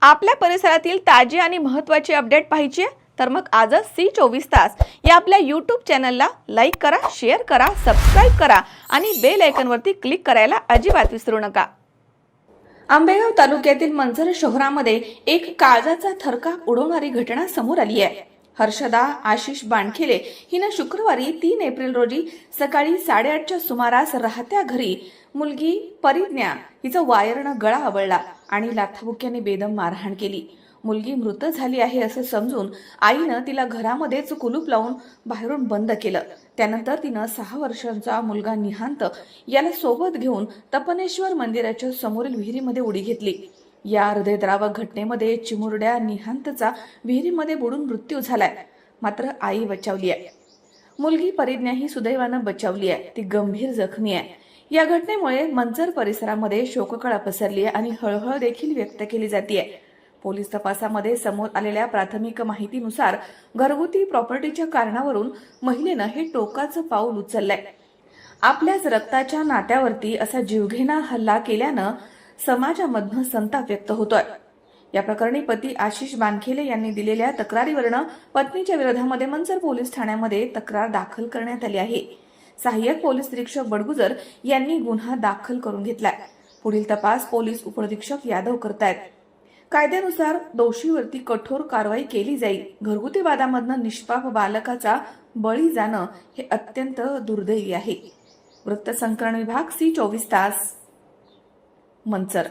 आपल्या परिसरातील ताजी आणि महत्त्वाची अपडेट पाहिजे तर मग आजच C24 तास या आपल्या YouTube चॅनलला लाईक करा, शेअर करा, सबस्क्राइब करा आणि बेल आयकॉनवरती क्लिक करायला अजिबात विसरू नका। आंबेगाव तालुक्यातील मंचर शहरामध्ये एक काळजाचा थरकाप उडवणारी घटना समोर आली आहे। हर्षदा आशिष बाणखेले हिने शुक्रवारी 3 एप्रिल रोजी सकाळी 8:30च्या सुमारास राहत्या घरी मुलगी परिज्ञा हिचा वायरनं गळा आवळला आणि लाथाबुक्क्याने बेदम मारहाण केली। मुलगी मृत झाली आहे असे समजून आईनं तिला घरामध्येच कुलूप लावून बाहेरून बंद केलं। त्यानंतर तिनं 6 वर्षांचा मुलगा निहांत याला सोबत घेऊन तपनेश्वर मंदिराच्या समोरील विहिरीमध्ये उडी घेतली। या हृदयद्रावक घटनेमध्ये चिमुरड्या निहांतचा विहिरीमध्ये बुडून मृत्यू झालाय, मात्र आई बचावली आहे। मुलगी परिज्ञा ही सुदैवानं बचावली आहे, ती गंभीर जखमी आहे। या घटनेमुळे मंचर परिसरामध्ये शोककळा पसरली आहे आणि हळहळ देखील व्यक्त केली जाते। पोलीस तपासामध्ये समोर आलेल्या प्राथमिक माहितीनुसार घरगुती प्रॉपर्टीच्या कारणावरून महिलेनं हे टोकाचं पाऊल उचललंय। आपल्याच रक्ताच्या नात्यावरती असा जीवघेणा हल्ला केल्यानं समाजामधून संताप व्यक्त होतोय। या प्रकरणी पती आशिष बाणखेले यांनी दिलेल्या तक्रारीवरून पत्नीच्या विरोधामध्ये मंचर पोलीस ठाण्यामध्ये तक्रार दाखल करण्यात आली आहे। सहाय्यक पोलीस निरीक्षक बडगुजर यांनी गुन्हा दाखल करून घेतलाय। पुढील तपास पोलीस उपनिरीक्षक यादव करतायत। कायद्यानुसार दोषीवरती कठोर कारवाई केली जाईल। घरगुती वादामधनं निष्पाप बालकाचा बळी जाणं हे अत्यंत दुर्दैवी आहे। वृत्तसंकलन विभाग C24 तास मंचर।